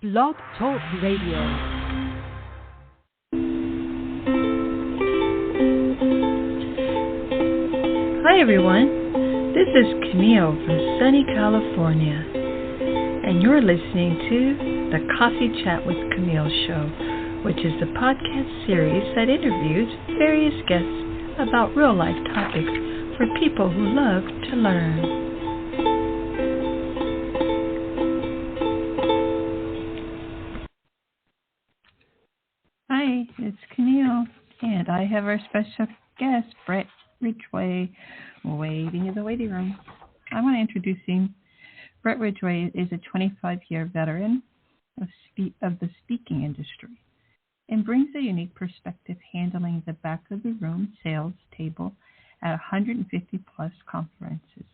Blog Talk Radio. Hi everyone, this is Camille from sunny California, and you're listening to the Coffee Chat with Camille show, which is the podcast series that interviews various guests about real-life topics for people who love to learn. Hi, it's Camille, and I have our special guest, Bret Ridgway, waiting in the waiting room. I want to introduce him. Bret Ridgway is a 25-year veteran of the speaking industry and brings a unique perspective handling the back of the room sales table at 150-plus conferences,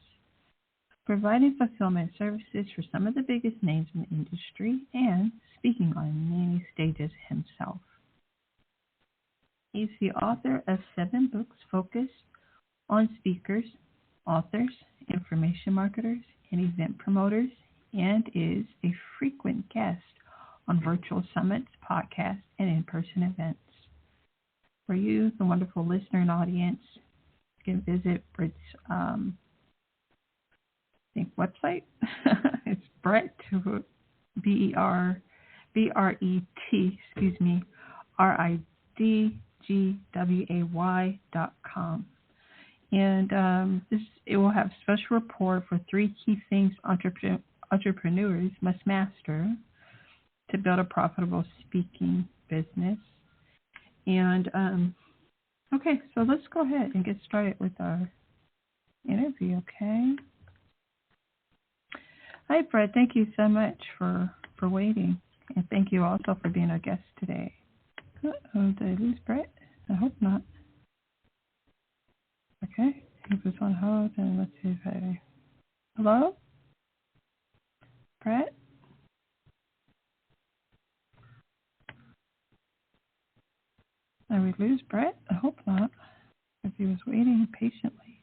providing fulfillment services for some of the biggest names in the industry and speaking on many stages himself. He's the author of 7 books focused on speakers, authors, information marketers, and event promoters, and is a frequent guest on virtual summits, podcasts, and in-person events. For you, the wonderful listener and audience, you can visit Bret's website. It's Bret, BRET, RIDGWAY.com. And it will have special report for 3 key things entrepreneurs must master to build a profitable speaking business. And okay, so let's go ahead and get started with our interview, okay? Hi, Bret. Thank you so much for waiting. And thank you also for being our guest today. Uh-oh, did I lose Bret? I hope not. Okay, he was on hold, and let's see if I... Hello? Bret? Did we lose Bret? I hope not, if he was waiting patiently.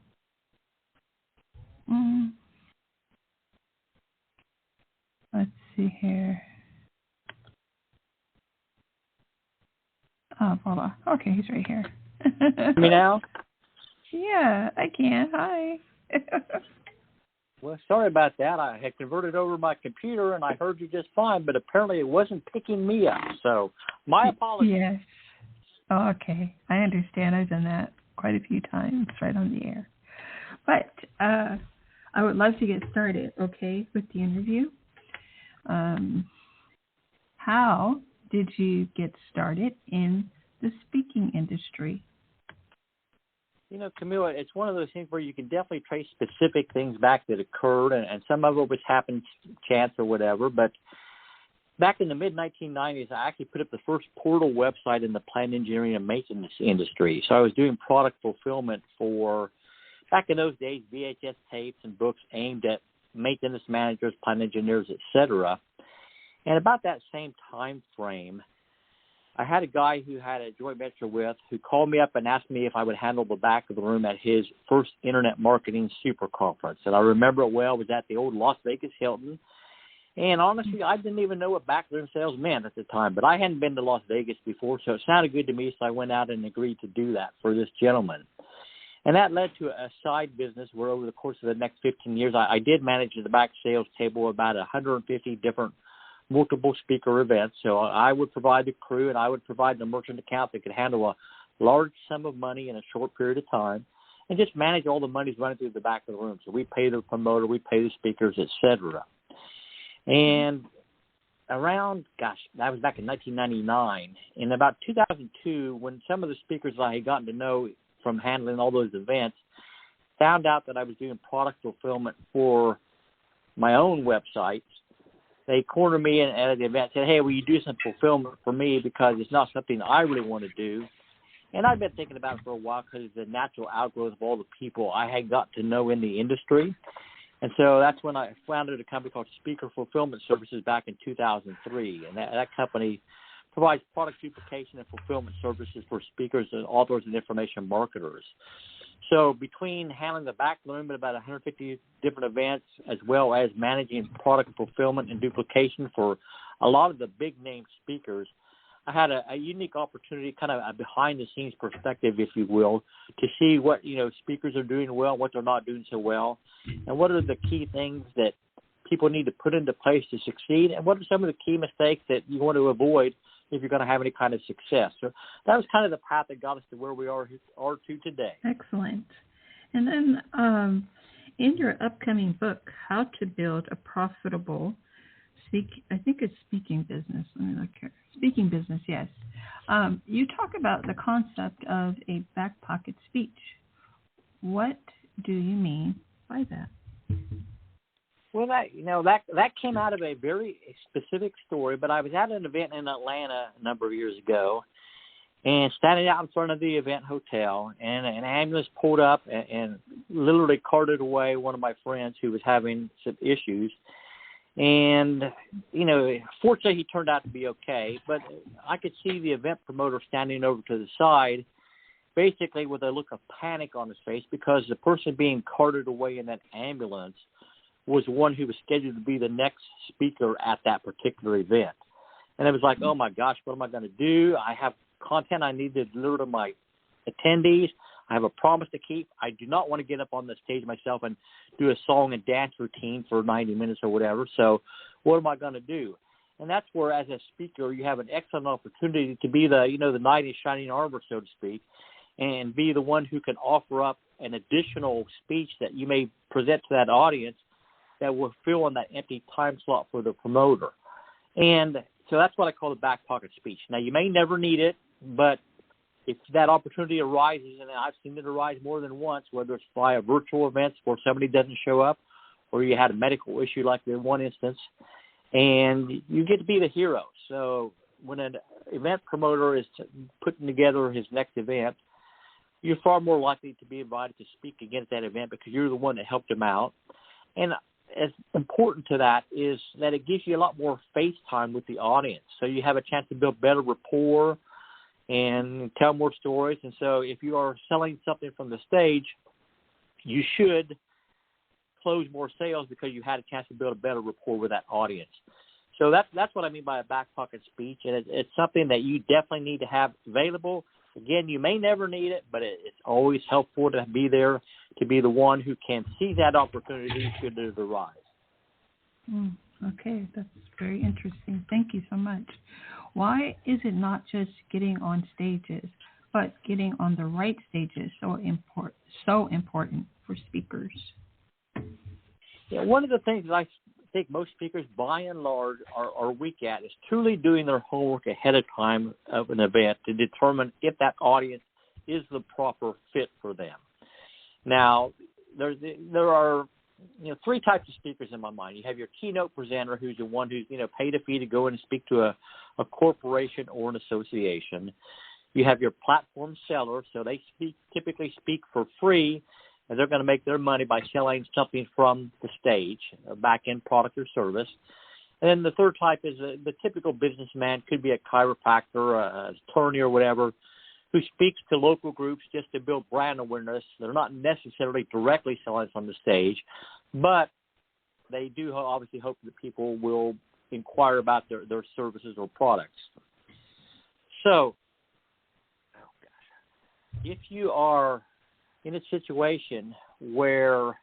Let's see here. Oh, hold on. Okay, he's right here. Me now? Yeah, I can. Hi. Well, sorry about that. I had converted over my computer, and I heard you just fine, but apparently it wasn't picking me up. So my apologies. Yes. Oh, okay. I understand. I've done that quite a few times right on the air. But I would love to get started, okay, with the interview. How did you get started in the speaking industry? You know, Camilla, it's one of those things where you can definitely trace specific things back that occurred, and some of it was happened chance or whatever. But back in the mid-1990s, I actually put up the first portal website in the plant engineering and maintenance industry. So I was doing product fulfillment for, back in those days, VHS tapes and books aimed at maintenance managers, plant engineers, etc. And about that same time frame, I had a guy who had a joint venture with who called me up and asked me if I would handle the back of the room at his first internet marketing super conference. And I remember it well. It was at the old Las Vegas Hilton. And honestly, I didn't even know what backroom sales meant at the time, but I hadn't been to Las Vegas before, so it sounded good to me, so I went out and agreed to do that for this gentleman. And that led to a side business where over the course of the next 15 years, I did manage the back sales table about 150 different multiple speaker events. So I would provide the crew, and I would provide the merchant account that could handle a large sum of money in a short period of time and just manage all the monies running through the back of the room. So we pay the promoter, we pay the speakers, etc. And around, that was back in 1999. In about 2002, when some of the speakers I had gotten to know from handling all those events found out that I was doing product fulfillment for my own websites, they cornered me at the event and said, hey, will you do some fulfillment for me because it's not something I really want to do. And I've been thinking about it for a while because it's a natural outgrowth of all the people I had got to know in the industry. And so that's when I founded a company called Speaker Fulfillment Services back in 2003. And that company provides product duplication and fulfillment services for speakers and authors and information marketers. So between handling the back room at about 150 different events, as well as managing product fulfillment and duplication for a lot of the big name speakers, I had a unique opportunity, kind of a behind the scenes perspective, if you will, to see what, speakers are doing well, what they're not doing so well, and what are the key things that people need to put into place to succeed, and what are some of the key mistakes that you want to avoid if you're going to have any kind of success. So that was kind of the path that got us to where we are to today. Excellent. And then in your upcoming book, How to Build a Profitable Speaking Business. Let me look here. Speaking business, yes. You talk about the concept of a back pocket speech. What do you mean by that? Well, that came out of a very specific story, but I was at an event in Atlanta a number of years ago, and standing out in front of the event hotel, and an ambulance pulled up and literally carted away one of my friends who was having some issues. And, fortunately he turned out to be okay, but I could see the event promoter standing over to the side, basically with a look of panic on his face, because the person being carted away in that ambulance was one who was scheduled to be the next speaker at that particular event. And it was like, oh my gosh, what am I going to do? I have content I need to deliver to my attendees. I have a promise to keep. I do not want to get up on the stage myself and do a song and dance routine for 90 minutes or whatever. So what am I going to do? And that's where, as a speaker, you have an excellent opportunity to be the knight in shining armor, so to speak, and be the one who can offer up an additional speech that you may present to that audience that will fill in that empty time slot for the promoter. And so that's what I call the back pocket speech. Now, you may never need it, but if that opportunity arises, and I've seen it arise more than once, whether it's via virtual events where somebody doesn't show up, or you had a medical issue like in one instance, and you get to be the hero. So when an event promoter is putting together his next event, you're far more likely to be invited to speak against that event because you're the one that helped him out. And as important to that is that it gives you a lot more face time with the audience. So you have a chance to build better rapport and tell more stories. And so if you are selling something from the stage, you should close more sales because you had a chance to build a better rapport with that audience. So that's what I mean by a back pocket speech, and it's something that you definitely need to have available. Again, you may never need it, but it's always helpful to be there, to be the one who can see that opportunity should it arise. Okay, that's very interesting. Thank you so much. Why is it not just getting on stages, but getting on the right stages so important for speakers? Yeah, one of the things that I think most speakers, by and large, are weak at is truly doing their homework ahead of time of an event to determine if that audience is the proper fit for them. Now, there are three types of speakers in my mind. You have your keynote presenter, who's the one who's paid a fee to go in and speak to a corporation or an association. You have your platform seller, so they typically speak for free, and they're going to make their money by selling something from the stage, a back-end product or service. And then the third type is the typical businessman, could be a chiropractor, an attorney or whatever, who speaks to local groups just to build brand awareness. They're not necessarily directly selling from the stage, but they do obviously hope that people will inquire about their services or products. So, if you are in a situation where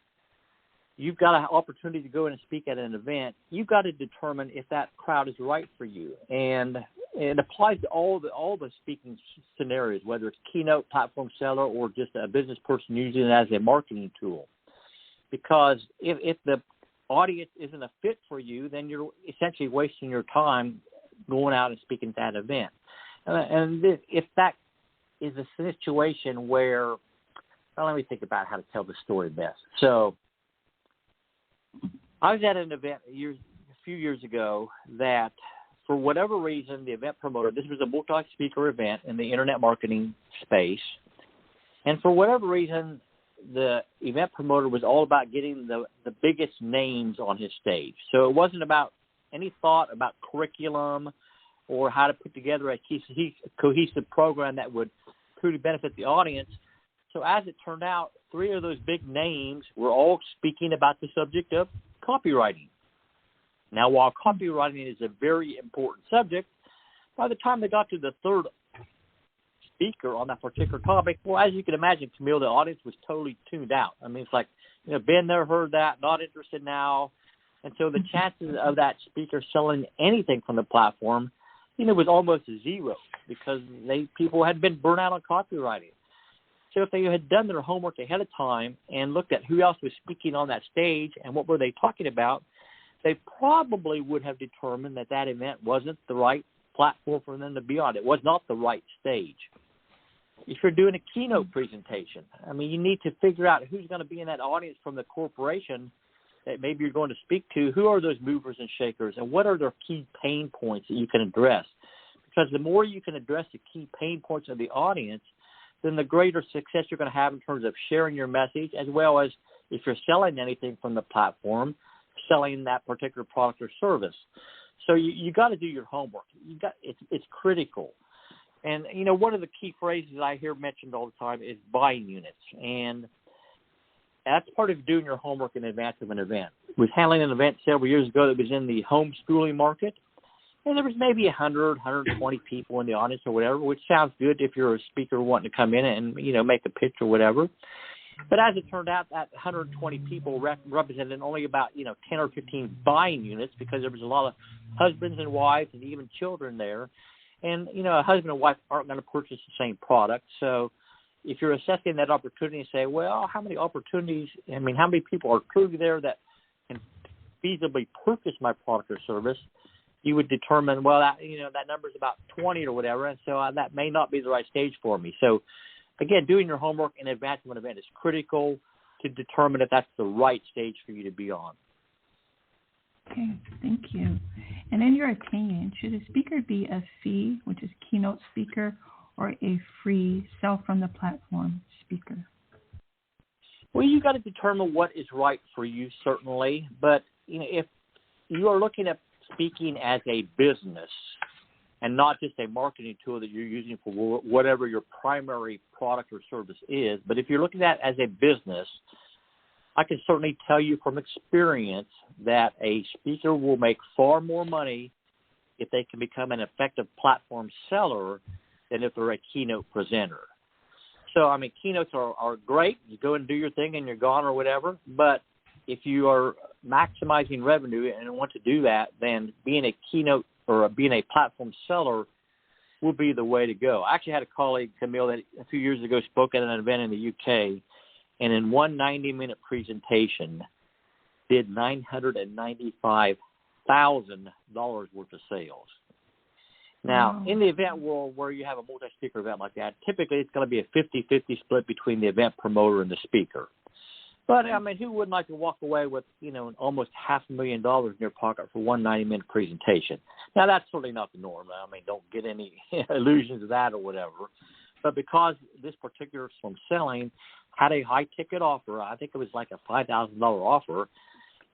you've got an opportunity to go in and speak at an event, you've got to determine if that crowd is right for you. And it applies to all the speaking scenarios, whether it's keynote, platform seller, or just a business person using it as a marketing tool. Because if the audience isn't a fit for you, then you're essentially wasting your time going out and speaking at that event. And if that is a situation where, well, let me think about how to tell the story best. So I was at an event a few years ago that, for whatever reason, the event promoter, this was a multi-speaker event in the internet marketing space, and for whatever reason, the event promoter was all about getting the biggest names on his stage. So it wasn't about any thought about curriculum or how to put together a cohesive program that would truly benefit the audience. So as it turned out, three of those big names were all speaking about the subject of copywriting. Now, while copywriting is a very important subject, by the time they got to the third speaker on that particular topic, well, as you can imagine, Camille, the audience was totally tuned out. I mean, it's like, been there, heard that, not interested now. And so the chances of that speaker selling anything from the platform, was almost zero because people had been burnt out on copywriting. So if they had done their homework ahead of time and looked at who else was speaking on that stage and what were they talking about, they probably would have determined that that event wasn't the right platform for them to be on. It was not the right stage. If you're doing a keynote presentation, you need to figure out who's going to be in that audience from the corporation that maybe you're going to speak to. Who are those movers and shakers, and what are their key pain points that you can address? Because the more you can address the key pain points of the audience, then the greater success you're going to have in terms of sharing your message, as well as if you're selling anything from the platform, selling that particular product or service. So you got to do your homework. It's critical. And, one of the key phrases I hear mentioned all the time is buying units. And that's part of doing your homework in advance of an event. I was handling an event several years ago that was in the homeschooling market. And there was maybe 100, 120 people in the audience or whatever, which sounds good if you're a speaker wanting to come in and, make a pitch or whatever. But as it turned out, that 120 people represented only about, 10 or 15 buying units because there was a lot of husbands and wives and even children there. And, a husband and wife aren't going to purchase the same product. So if you're assessing that opportunity and say, well, how many opportunities, how many people are truly there that can feasibly purchase my product or service, you would determine, well, that number is about 20 or whatever, and so that may not be the right stage for me. So, again, doing your homework in advance of an event is critical to determine if that's the right stage for you to be on. Okay, thank you. And in your opinion, should a speaker be a fee, which is keynote speaker, or a free sell from the platform speaker? Well, you've got to determine what is right for you, certainly. But, if you are looking at speaking as a business and not just a marketing tool that you're using for whatever your primary product or service is, but if you're looking at it as a business, I can certainly tell you from experience that a speaker will make far more money if they can become an effective platform seller than if they're a keynote presenter. So, keynotes are great. You go and do your thing and you're gone or whatever, but if you are maximizing revenue and want to do that, then being a keynote or being a platform seller will be the way to go. I actually had a colleague, Camille, that a few years ago spoke at an event in the UK, and in one 90-minute presentation did $995,000 worth of sales. Now, in the event world where you have a multi-speaker event like that, typically it's going to be a 50-50 split between the event promoter and the speaker. But, who wouldn't like to walk away with, almost $500,000 in your pocket for one 90-minute presentation? Now, that's certainly not the norm. Don't get any illusions of that or whatever. But because this particular from selling had a high-ticket offer, I think it was like a $5,000 offer,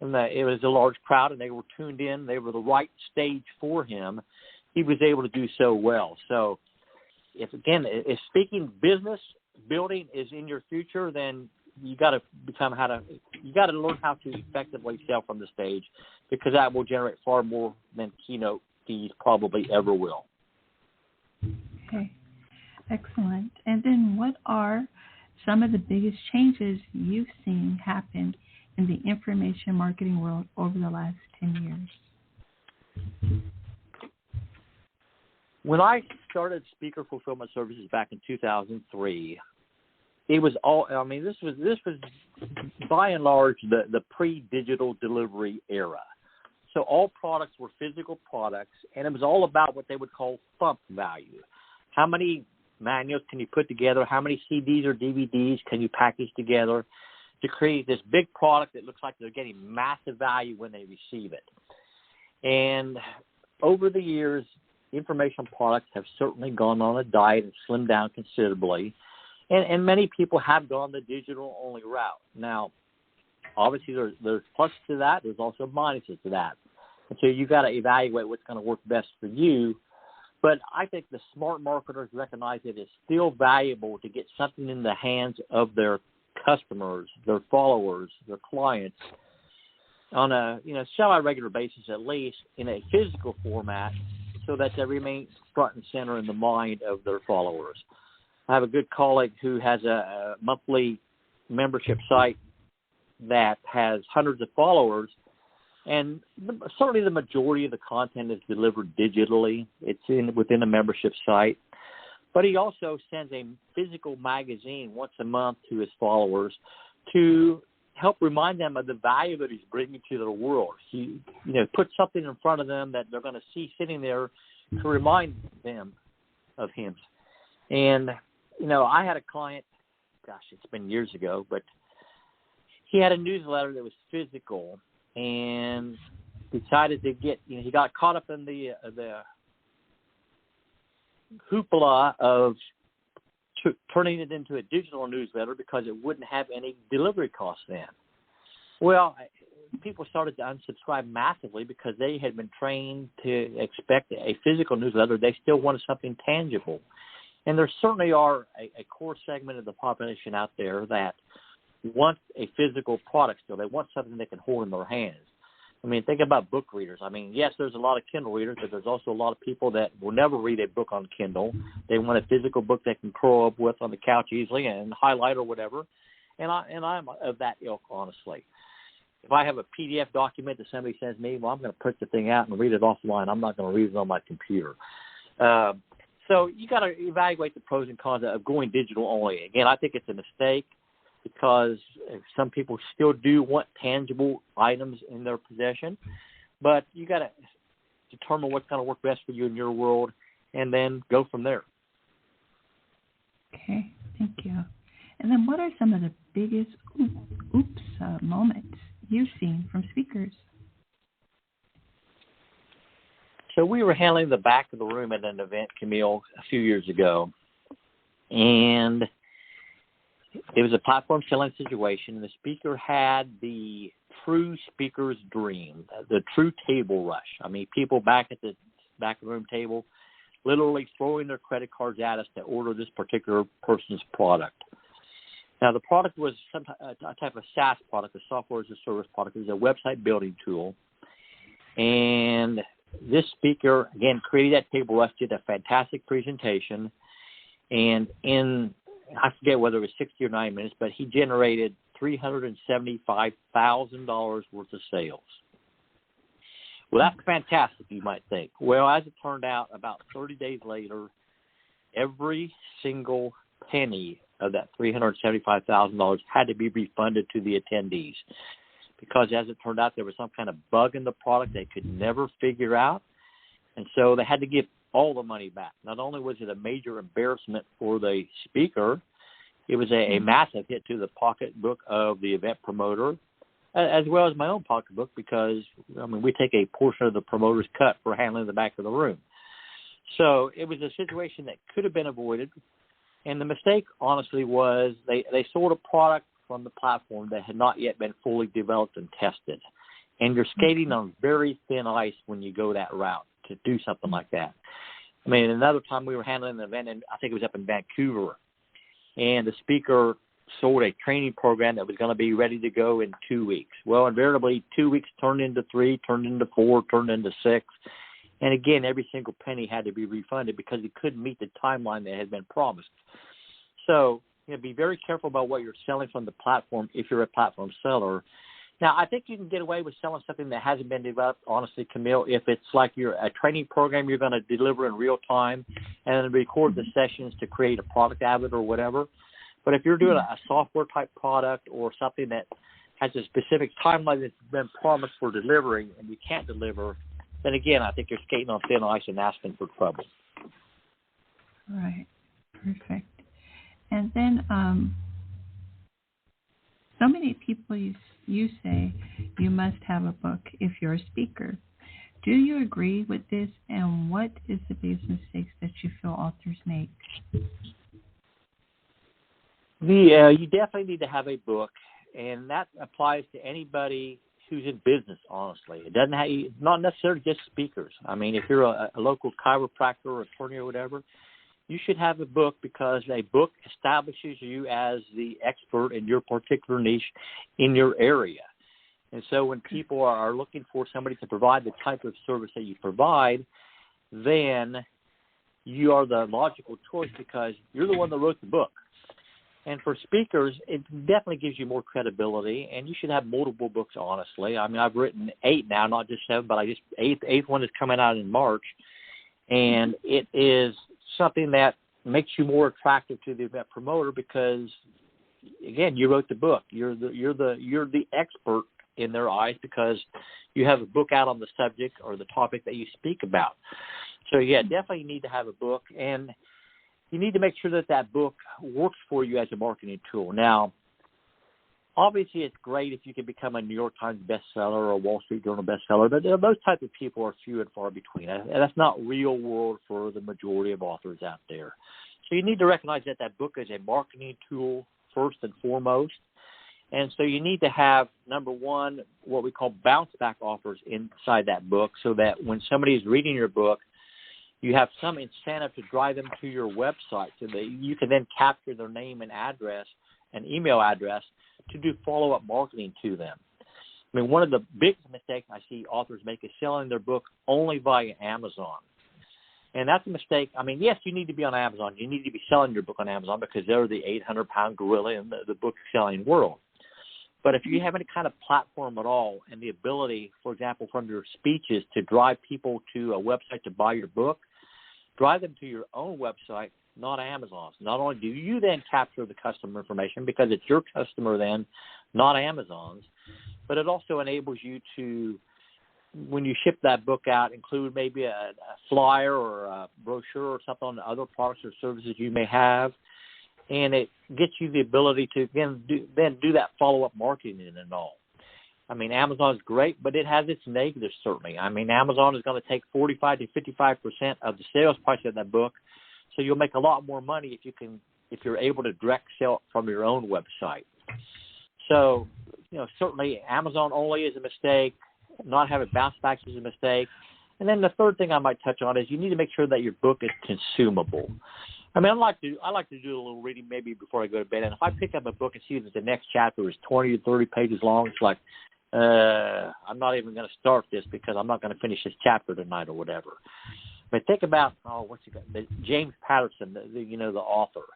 and it was a large crowd, and they were tuned in. They were the right stage for him. He was able to do so well. So, if speaking business building is in your future, then you got to learn how to effectively sell from the stage, because that will generate far more than keynote fees probably ever will. Okay, excellent. And then what are some of the biggest changes you've seen happen in the information marketing world over the last 10 years? When I started Speaker Fulfillment Services back in 2003, it was all, this was by and large the pre-digital delivery era. So all products were physical products, and it was all about what they would call thump value. How many manuals can you put together? How many CDs or DVDs can you package together to create this big product that looks like they're getting massive value when they receive it? And over the years, information products have certainly gone on a diet and slimmed down considerably. And many people have gone the digital-only route. Now, obviously, there's pluses to that. There's also minuses to that. And so you've got to evaluate what's going to work best for you. But I think the smart marketers recognize it is still valuable to get something in the hands of their customers, their followers, their clients on a semi-regular basis, at least in a physical format, so that they remain front and center in the mind of their followers. I have a good colleague who has a monthly membership site that has hundreds of followers, and certainly the majority of the content is delivered digitally. It's within a membership site. But he also sends a physical magazine once a month to his followers to help remind them of the value that he's bringing to their world. He, puts something in front of them that they're going to see sitting there to remind them of him. And, I had a client, it's been years ago, but he had a newsletter that was physical and decided to get, he got caught up in the hoopla of turning it into a digital newsletter because it wouldn't have any delivery costs then. Well, people started to unsubscribe massively because they had been trained to expect a physical newsletter. They still wanted something tangible. And there certainly are a core segment of the population out there that want a physical product still. They want something they can hold in their hands. I mean, think about book readers. I mean, yes, there's a lot of Kindle readers, but there's also a lot of people that will never read a book on Kindle. They want a physical book they can curl up with on the couch easily and highlight or whatever. And I'm of that ilk, honestly. If I have a PDF document that somebody sends me, well, I'm going to print the thing out and read it offline. I'm not going to read it on my computer. So you got to evaluate the pros and cons of going digital only. Again, I think it's a mistake, because some people still do want tangible items in their possession, but you got to determine what's going to work best for you in your world and then go from there. Okay, thank you. And then what are some of the biggest moments you've seen from speakers? So we were handling the back of the room at an event, Camille, a few years ago, and it was a platform selling situation. The speaker had the true speaker's dream, the true table rush. I mean, people back at the back of the room table literally throwing their credit cards at us to order this particular person's product. Now, the product was a type of SaaS product, a software as a service product. It was a website building tool. And this speaker, again, created that table rush, did a fantastic presentation. And I forget whether it was 60 or 90 minutes, but he generated $375,000 worth of sales. Well, that's fantastic, you might think. Well, as it turned out, about 30 days later, every single penny of that $375,000 had to be refunded to the attendees, because as it turned out, there was some kind of bug in the product they could never figure out, and so they had to give all the money back. Not only was it a major embarrassment for the speaker, it was a massive hit to the pocketbook of the event promoter, as well as my own pocketbook, because, we take a portion of the promoter's cut for handling the back of the room. So it was a situation that could have been avoided, and the mistake, honestly, was they sold a product from the platform that had not yet been fully developed and tested. And you're skating on very thin ice when you go that route to do something like that. Another time we were handling an event, and I think it was up in Vancouver, and the speaker sold a training program that was going to be ready to go in 2 weeks. Well, invariably, 2 weeks turned into 3, turned into 4, turned into 6. And again, every single penny had to be refunded because it couldn't meet the timeline that had been promised. So, be very careful about what you're selling from the platform if you're a platform seller. Now, I think you can get away with selling something that hasn't been developed, honestly, Camille, if it's like you're a training program you're going to deliver in real time and then record the sessions to create a product out of it or whatever. But if you're doing a software-type product or something that has a specific timeline that's been promised for delivery and you can't deliver, then again, I think you're skating on thin ice and asking for trouble. Right. Perfect. And then so many people you say you must have a book if you're a speaker. Do you agree with this, and what is the biggest mistakes that you feel authors make? You definitely need to have a book, and that applies to anybody who's in business, honestly. It doesn't have, not necessarily just speakers. If you're a local chiropractor or attorney or whatever, you should have a book, because a book establishes you as the expert in your particular niche in your area. And so when people are looking for somebody to provide the type of service that you provide, then you are the logical choice because you're the one that wrote the book. And for speakers, it definitely gives you more credibility, and you should have multiple books, honestly. I mean, I've written 8 now, not just 7, but eighth one is coming out in March. And it is something that makes you more attractive to the event promoter because, again, you wrote the book. You're the expert in their eyes because you have a book out on the subject or the topic that you speak about. So, yeah, definitely you need to have a book, and you need to make sure that that book works for you as a marketing tool. Now, obviously it's great if you can become a New York Times bestseller or a Wall Street Journal bestseller, but those type of people are few and far between. And that's not real world for the majority of authors out there. So you need to recognize that that book is a marketing tool first and foremost. And so you need to have, number one, what we call bounce back offers inside that book so that when somebody is reading your book, you have some incentive to drive them to your website so that you can then capture their name and address and email address to do follow-up marketing to them. I mean, one of the biggest mistakes I see authors make is selling their book only via Amazon. And that's a mistake. I mean, yes, you need to be on Amazon. You need to be selling your book on Amazon because they're the 800-pound gorilla in the book-selling world. But if you have any kind of platform at all and the ability, for example, from your speeches to drive people to a website to buy your book, drive them to your own website, not Amazon's. Not only do you then capture the customer information because it's your customer then, not Amazon's, but it also enables you to, when you ship that book out, include maybe a flyer or a brochure or something on other products or services you may have. And it gets you the ability to, again, do that follow-up marketing and all. I mean, Amazon is great, but it has its negatives, certainly. I mean, Amazon is going to take 45 to 55% of the sales price of that book, so you'll make a lot more money if you're able to direct sell it from your own website. So, certainly Amazon only is a mistake. Not having bounce backs is a mistake. And then the third thing I might touch on is you need to make sure that your book is consumable. I mean, I like to do a little reading maybe before I go to bed. And if I pick up a book and see that the next chapter is 20 to 30 pages long, it's like, I'm not even going to start this because I'm not going to finish this chapter tonight or whatever. But think about, James Patterson, the author.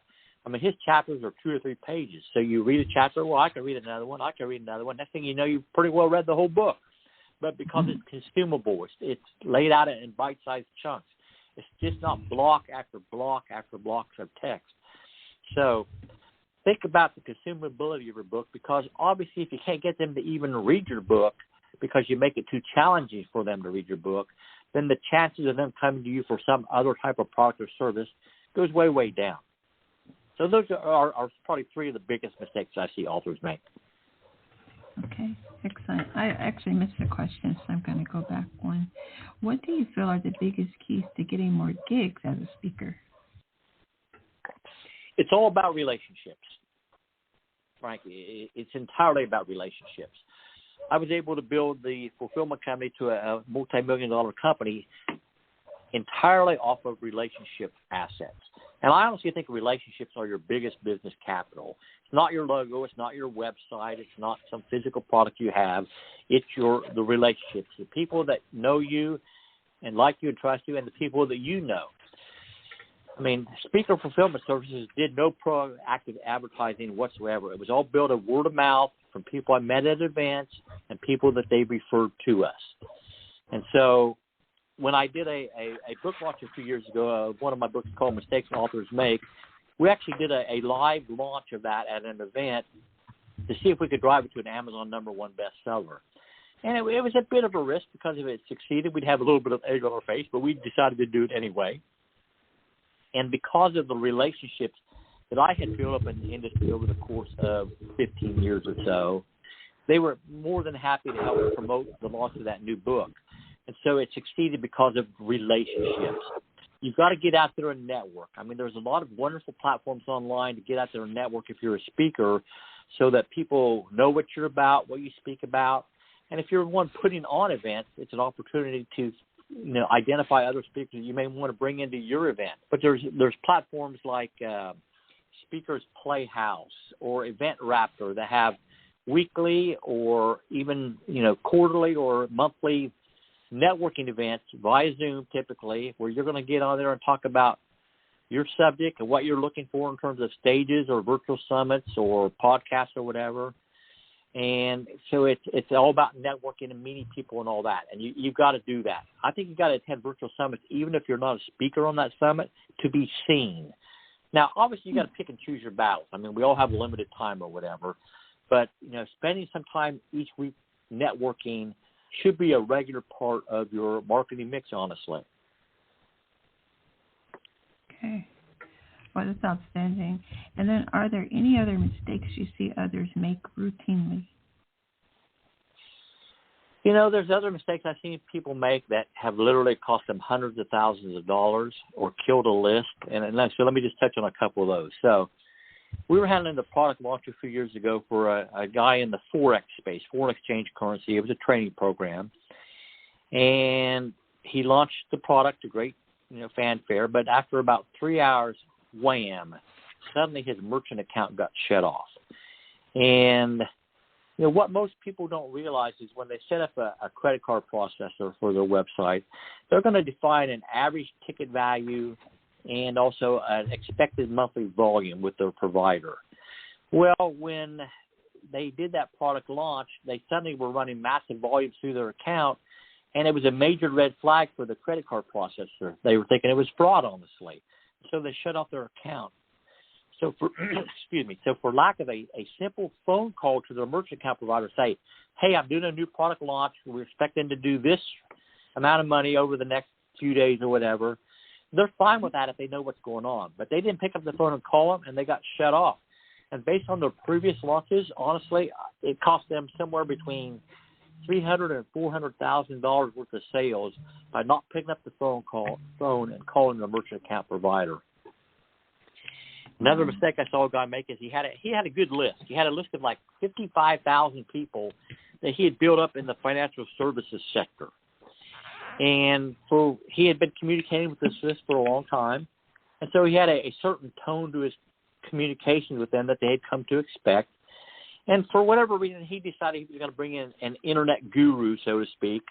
I mean, his chapters are 2 or 3 pages. So you read a chapter, well, I can read another one. Next thing you know, you've pretty well read the whole book. But because it's consumable, it's laid out in bite-sized chunks. It's just not block after block after blocks of text. So think about the consumability of your book because obviously if you can't get them to even read your book because you make it too challenging for them to read your book, then the chances of them coming to you for some other type of product or service goes way, way down. So those are probably 3 of the biggest mistakes I see authors make. Okay, excellent. I actually missed a question, so I'm going to go back one. What do you feel are the biggest keys to getting more gigs as a speaker? It's all about relationships, frankly. It's entirely about relationships. I was able to build the fulfillment company to a multi-million-dollar company entirely off of relationship assets. And I honestly think relationships are your biggest business capital. It's not your logo. It's not your website. It's not some physical product you have. It's the relationships, the people that know you and like you and trust you and the people that you know. I mean, Speaker Fulfillment Services did no proactive advertising whatsoever. It was all built of word of mouth from people I met at events and people that they referred to us. And so when I did a book launch a few years ago, one of my books called Mistakes Authors Make, we actually did a live launch of that at an event to see if we could drive it to an Amazon #1 bestseller. And it was a bit of a risk because if it succeeded, we'd have a little bit of egg on our face, but we decided to do it anyway. And because of the relationships that I had built up in the industry over the course of 15 years or so, they were more than happy to help promote the launch of that new book. And so it succeeded because of relationships. You've got to get out there and network. I mean, there's a lot of wonderful platforms online to get out there and network if you're a speaker so that people know what you're about, what you speak about. And if you're one putting on events, it's an opportunity to identify other speakers you may want to bring into your event. But there's platforms like Speakers Playhouse or Event Raptor that have weekly or even, quarterly or monthly networking events via Zoom typically, where you're going to get on there and talk about your subject and what you're looking for in terms of stages or virtual summits or podcasts or whatever. And so it's all about networking and meeting people and all that. And you've got to do that. I think you've got to attend virtual summits, even if you're not a speaker on that summit, to be seen. Now, obviously, you got to pick and choose your battles. I mean, we all have limited time or whatever. But, spending some time each week networking should be a regular part of your marketing mix, honestly. Okay. Well, that's outstanding. And then are there any other mistakes you see others make routinely? There's other mistakes I've seen people make that have literally cost them hundreds of thousands of dollars or killed a list. And so let me just touch on a couple of those. So we were handling the product launch a few years ago for a guy in the Forex space, foreign exchange currency. It was a training program. And he launched the product to great, fanfare. But after about 3 hours, wham, suddenly his merchant account got shut off. And what most people don't realize is when they set up a credit card processor for their website, they're going to define an average ticket value and also an expected monthly volume with their provider. Well, when they did that product launch, they suddenly were running massive volumes through their account, and it was a major red flag for the credit card processor. They were thinking it was fraud, honestly. So they shut off their account. So for lack of a simple phone call to their merchant account provider, say, hey, I'm doing a new product launch. We're expecting to do this amount of money over the next few days or whatever. They're fine with that if they know what's going on. But they didn't pick up the phone and call them, and they got shut off. And based on their previous launches, honestly, it cost them somewhere between $300,000 and $400,000 worth of sales by not picking up the phone and calling the merchant account provider. Another mistake I saw a guy make is he had a good list. He had a list of like 55,000 people that he had built up in the financial services sector. And he had been communicating with this list for a long time. And so he had a certain tone to his communications with them that they had come to expect. And for whatever reason, he decided he was going to bring in an internet guru, so to speak,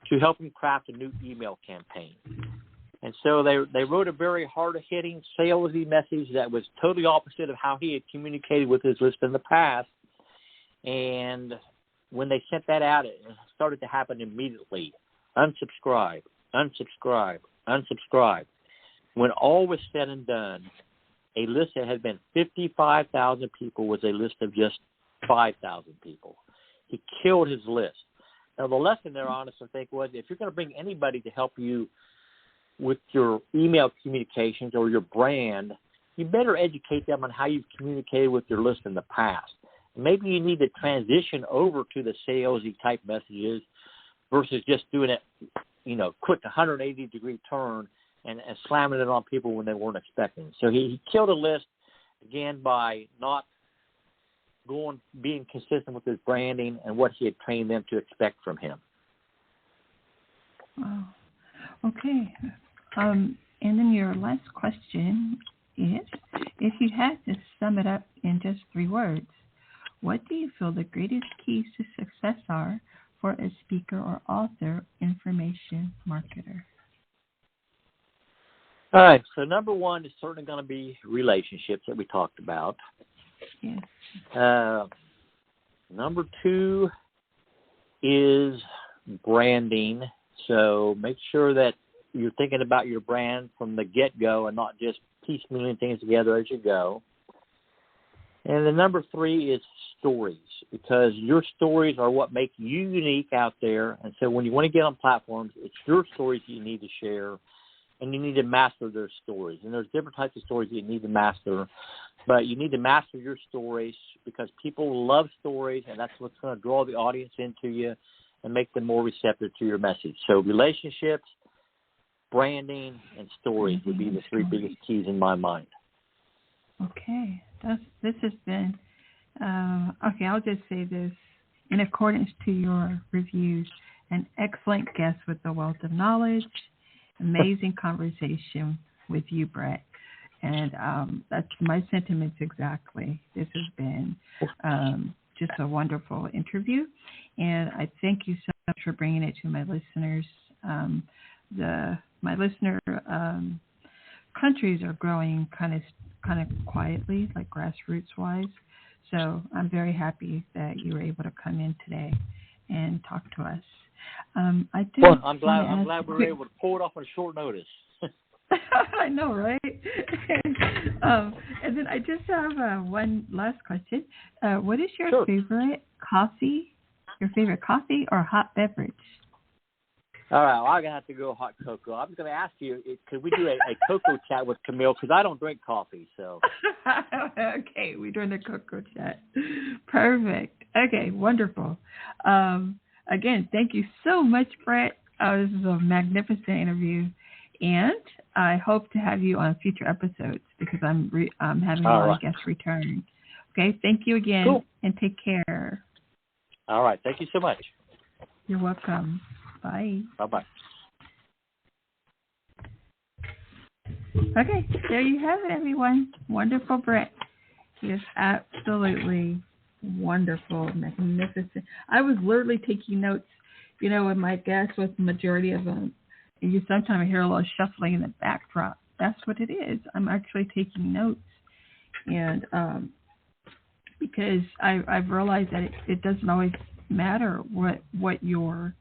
to help him craft a new email campaign. And so they wrote a very hard-hitting, salesy message that was totally opposite of how he had communicated with his list in the past. And when they sent that out, it started to happen immediately. Unsubscribe, unsubscribe, unsubscribe. When all was said and done, a list that had been 55,000 people was a list of just 5,000 people. He killed his list. Now, the lesson there, honestly, I think, was if you're going to bring anybody to help you with your email communications or your brand, you better educate them on how you've communicated with your list in the past. Maybe you need to transition over to the salesy type messages versus just doing it, quick 180-degree turn and slamming it on people when they weren't expecting. So he killed a list, again, by not being consistent with his branding and what he had trained them to expect from him. Wow. Okay. And then your last question is, if you had to sum it up in just 3 words, what do you feel the greatest keys to success are for a speaker or author information marketer? All right. So number 1 is certainly going to be relationships that we talked about. Yes. Number 2 is branding. So make sure that you're thinking about your brand from the get-go and not just piecemealing things together as you go. And the number 3 is stories, because your stories are what make you unique out there. And so when you want to get on platforms, it's your stories that you need to share, and you need to master their stories. And there's different types of stories that you need to master, but you need to master your stories because people love stories, and that's what's going to draw the audience into you and make them more receptive to your message. So relationships, branding, and stories would be the 3 biggest keys in my mind. Okay. This has been, I'll just say this. In accordance to your reviews, an excellent guest with a wealth of knowledge, amazing conversation with you, Bret. And that's my sentiments exactly. This has been just a wonderful interview, and I thank you so much for bringing it to my listeners. My listener countries are growing kind of quietly, like grassroots wise. So I'm very happy that you were able to come in today and talk to us. I'm glad we were able to pull it off on short notice. I know, right? And then I just have one last question. What is your favorite coffee? Your favorite coffee or hot beverage? All right, well, I'm going to have to go hot cocoa. I'm going to ask you, could we do a cocoa chat with Camille? Because I don't drink coffee, so. Okay, we're doing a cocoa chat. Perfect. Okay, wonderful. Again, thank you so much, Bret. This is a magnificent interview, and I hope to have you on future episodes because I'm having a lot of guests return. Okay, thank you again, and take care. All right, thank you so much. You're welcome. Bye. Bye-bye. Okay, there you have it, everyone. Wonderful Bret. He is absolutely wonderful, magnificent. I was literally taking notes, with my guests with the majority of them. And you sometimes hear a little shuffling in the backdrop. That's what it is. I'm actually taking notes. And because I've realized that it doesn't always matter what your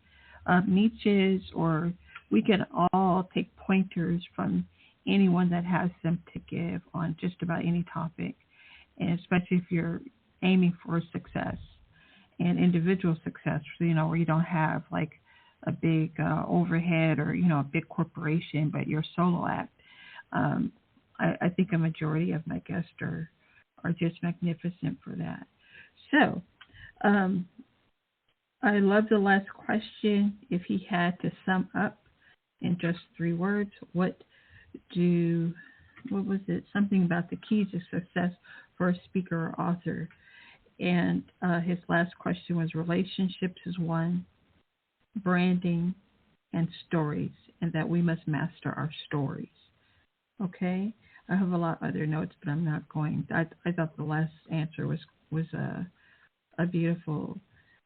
niche is, or we can all take pointers from anyone that has them to give on just about any topic, and especially if you're aiming for success and individual success, where you don't have like a big overhead or a big corporation, but you're a solo act. I think a majority of my guests are just magnificent for that. So I love the last question. If he had to sum up in just 3 words, what was it? Something about the keys of success for a speaker or author. And his last question was relationships is one, branding, and stories, and that we must master our stories. Okay? I have a lot of other notes, but I'm not going. I thought the last answer was a beautiful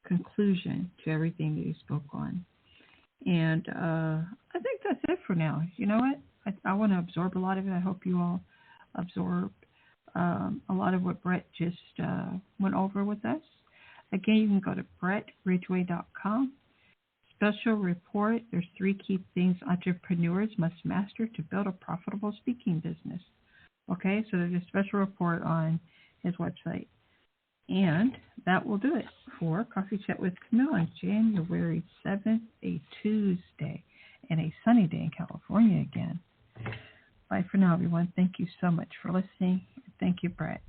conclusion to everything that you spoke on. And I think that's it for now. You know what? I want to absorb a lot of it. I hope you all absorb a lot of what Bret just went over with us. Again, you can go to BretRidgway.com. Special report. There's 3 key things entrepreneurs must master to build a profitable speaking business. Okay, so there's a special report on his website. And that will do it for Coffee Chat with Camille on January 7th, a Tuesday, and a sunny day in California again. Bye for now, everyone. Thank you so much for listening. Thank you, Bret.